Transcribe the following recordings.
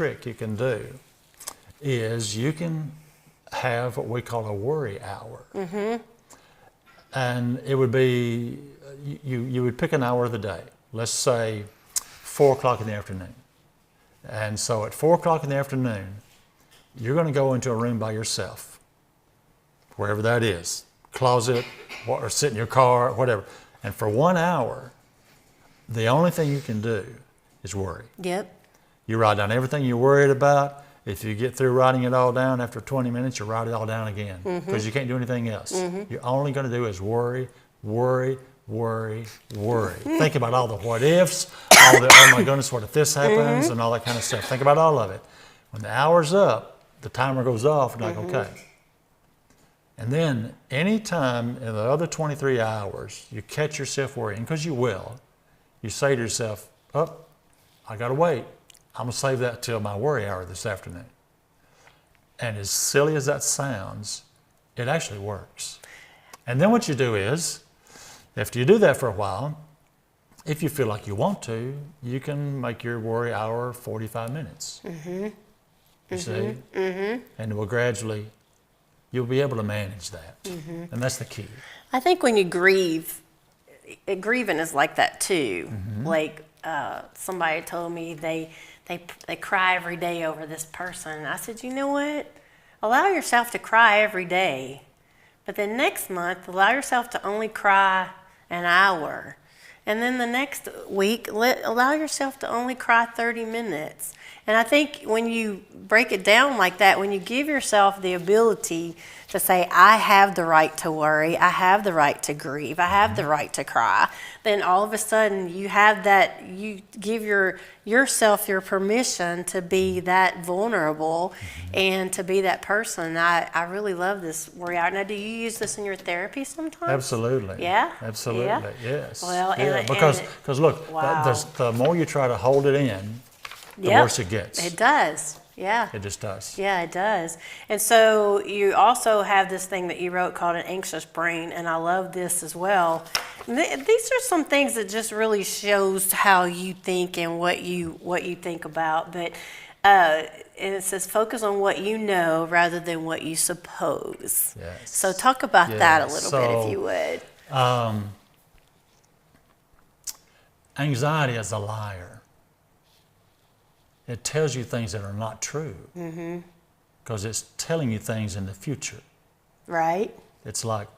trick you can do is you can have what we call a worry hour. And it would be, you would pick an hour of the day, let's say 4 o'clock in the afternoon. And so at 4 o'clock in the afternoon, you're going to go into a room by yourself, wherever that is, closet, or sit in your car, whatever. And for 1 hour, the only thing you can do is worry. Yep. You write down everything you're worried about. If you get through writing it all down after 20 minutes, you write it all down again because you can't do anything else. You're only going to do is worry, worry, worry, worry. Think about all the what ifs, all the, oh my goodness, what if this happens, and all that kind of stuff. Think about all of it. When the hour's up, the timer goes off, and you're like, okay. And then anytime in the other 23 hours you catch yourself worrying, because you will, you say to yourself, oh, I got to wait. I'm going to save that till my worry hour this afternoon. And as silly as that sounds, it actually works. And then what you do is, after you do that for a while, if you feel like you want to, you can make your worry hour 45 minutes. You see? And it will gradually, you'll be able to manage that. And that's the key. I think when you grieve, grieving is like that too. Like somebody told me they cry every day over this person. I said, you know what? Allow yourself to cry every day. But then next month, allow yourself to only cry an hour. And then the next week, allow yourself to only cry 30 minutes. And I think when you break it down like that, when you give yourself the ability to say, I have the right to worry, I have the right to grieve, I have the right to cry, then all of a sudden you have that, you give yourself your permission to be that vulnerable and to be that person. I really love this worry out. Now, do you use this in your therapy sometimes? Absolutely. Yeah? Absolutely, Yeah? yes. Well, yeah, because look, wow. the more you try to hold it in, the worse it gets. It does. Yeah. It just does. Yeah, it does. And so you also have this thing that you wrote called an anxious brain, and I love this as well. These are some things that just really shows how you think and what you think about. But and it says focus on what you know rather than what you suppose. Yes. So talk about that a little bit, if you would. Anxiety is a liar. It tells you things that are not true because it's telling you things in the future. Right. It's like,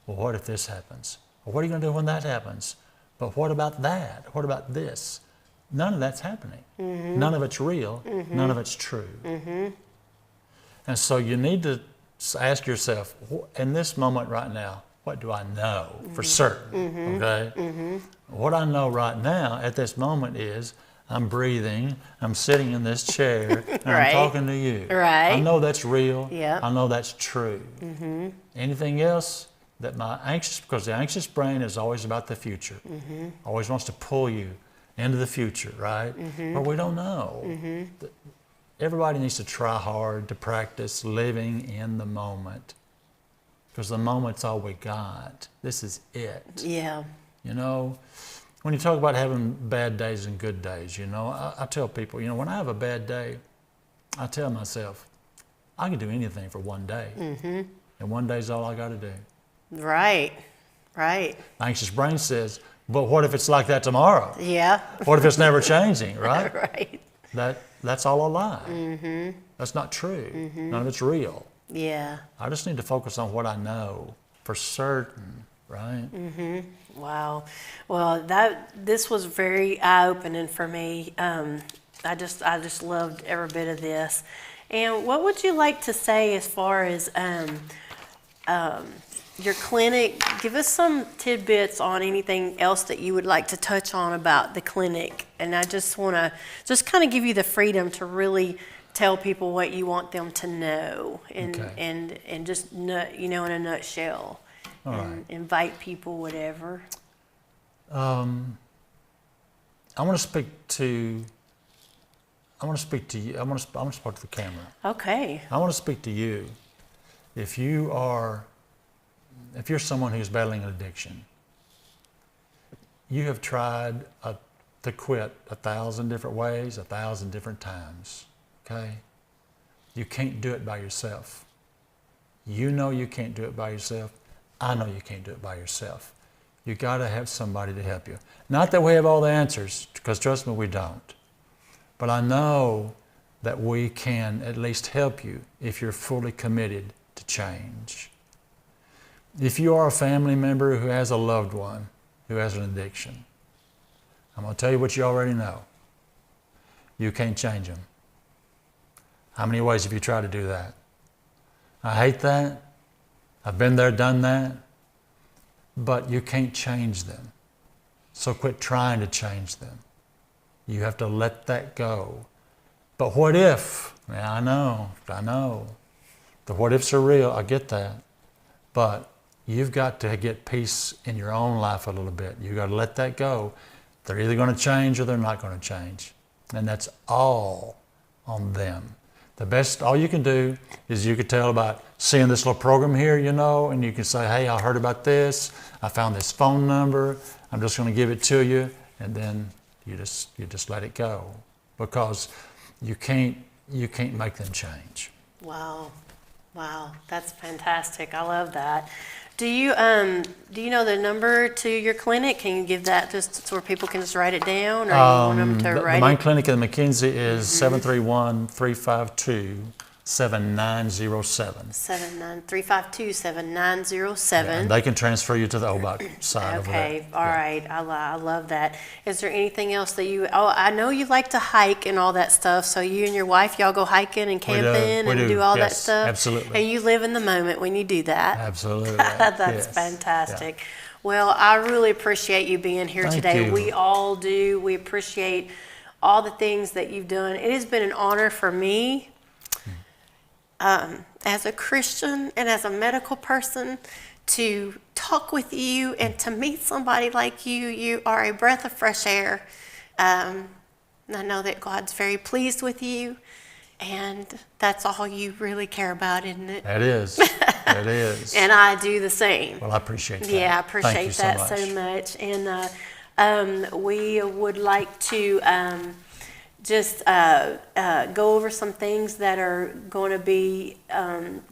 well, what if this happens? Well, what are you going to do when that happens? But what about that? What about this? None of that's happening. None of it's real. None of it's true. And so you need to ask yourself, in this moment right now, what do I know for certain? Okay? What I know right now at this moment is I'm breathing, I'm sitting in this chair, and I'm talking to you. Right. I know that's real. Yeah. I know that's true. Anything else that because the anxious brain is always about the future. Always wants to pull you into the future, right? But we don't know. Everybody needs to try hard to practice living in the moment because the moment's all we got. This is it. Yeah. You know, when you talk about having bad days and good days, you know, I tell people, you know, when I have a bad day, I tell myself, I can do anything for one day. And one day's all I got to do. Right. Right. The anxious brain says, but what if it's like that tomorrow? Yeah. What if it's never changing, right? Right. That's all a lie. That's not true. None of it's real. Yeah. I just need to focus on what I know for certain, right? Wow. Well, this was very eye-opening for me. I just loved every bit of this. And what would you like to say as far as your clinic? Give us some tidbits on anything else that you would like to touch on about the clinic. And I just want to kind of give you the freedom to really tell people what you want them to know and just in a nutshell. Invite people, whatever. I want to speak to you. I want to speak to the camera. Okay. I want to speak to you. If you're someone who's battling an addiction, you have tried to quit 1,000 different ways, 1,000 different times. okay? You can't do it by yourself. You know you can't do it by yourself. I know you can't do it by yourself. You got to have somebody to help you. Not that we have all the answers, because trust me, we don't. But I know that we can at least help you if you're fully committed to change. If you are a family member who has a loved one who has an addiction, I'm going to tell you what you already know. You can't change them. How many ways have you tried to do that? I hate that. I've been there, done that. But you can't change them. So quit trying to change them. You have to let that go. But what if? Yeah, I know. The what ifs are real, I get that. But you've got to get peace in your own life a little bit. You've got to let that go. They're either going to change or they're not going to change. And that's all on them. All you can do is you could tell about seeing this little program here, and you can say, hey, I heard about this. I found this phone number. I'm just going to give it to you. And then you just let it go, because you can't make them change. Wow, that's fantastic. I love that. Do you know the number to your clinic? Can you give that just so where people can just write it down, or you want them to write it? The main clinic at McKenzie is 731-352-7907. 352-7907. And they can transfer you to the OBOT side over there. Okay, all right. I love that. Is there anything else that I know you like to hike and all that stuff, so you and your wife, y'all go hiking and camping and do all that stuff? Absolutely. And you live in the moment when you do that. Absolutely. That's fantastic. Yeah. Well, I really appreciate you being here today. We all do. We appreciate all the things that you've done. It has been an honor for me, as a Christian and as a medical person, to talk with you and to meet somebody like you. You are a breath of fresh air. I know that God's very pleased with you, and that's all you really care about, isn't it? It is. It is. And I do the same. Well, I appreciate that. Yeah, I appreciate that so much. And we would like to just go over some things that are going to be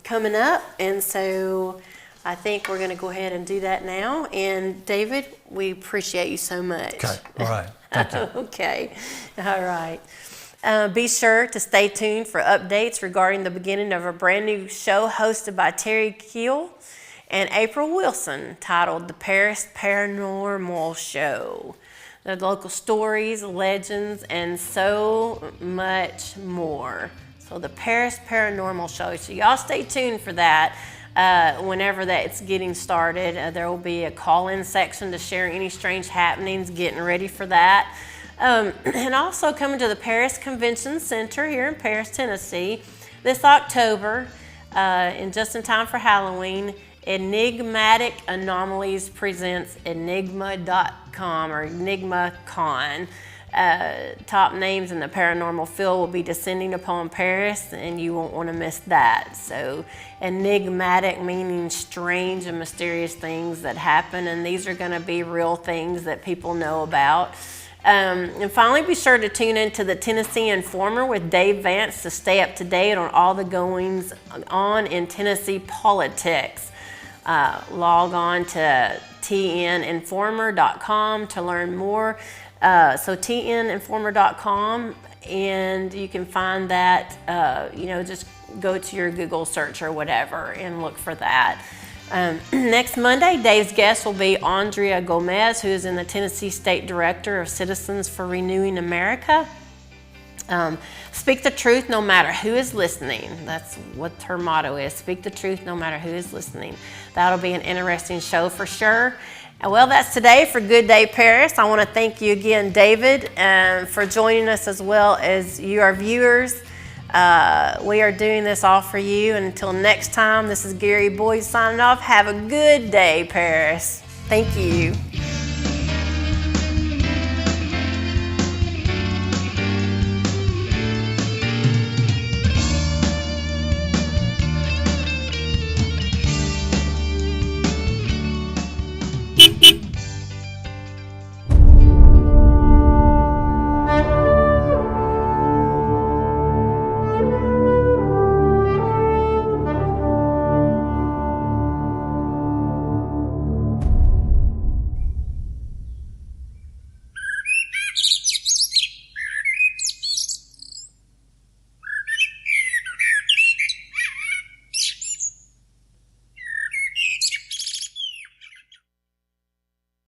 coming up. And so I think we're going to go ahead and do that now. And David, we appreciate you so much. Okay, all right. Thank you. Okay, all right. Be sure to stay tuned for updates regarding the beginning of a brand new show hosted by Teri and April Wilson, titled The Paris Paranormal Show. The local stories, legends, and so much more. So the Paris Paranormal Show. So y'all stay tuned for that. Whenever that's getting started, there will be a call-in section to share any strange happenings, getting ready for that. And also coming to the Paris Convention Center here in Paris, Tennessee, this October, and just in time for Halloween, Enigmatic Anomalies presents Enigma.com or EnigmaCon. Top names in the paranormal field will be descending upon Paris, and you won't want to miss that. So enigmatic meaning strange and mysterious things that happen, and these are going to be real things that people know about. And finally, be sure to tune into the Tennessee Informer with Dave Vance to stay up to date on all the goings on in Tennessee politics. Log on to tninformer.com to learn more. So tninformer.com, and you can find that, just go to your Google search or whatever and look for that. Next Monday, Dave's guest will be Andrea Gomez, who is in the Tennessee State Director of Citizens for Renewing America. Speak the truth no matter who is listening. That's what her motto is. Speak the truth no matter who is listening. That'll be an interesting show for sure. And well, that's today for Good Day Paris. I want to thank you again, David, for joining us, as well as you, our viewers. We are doing this all for you. And until next time, this is Gary Boyd signing off. Have a good day, Paris. Thank you.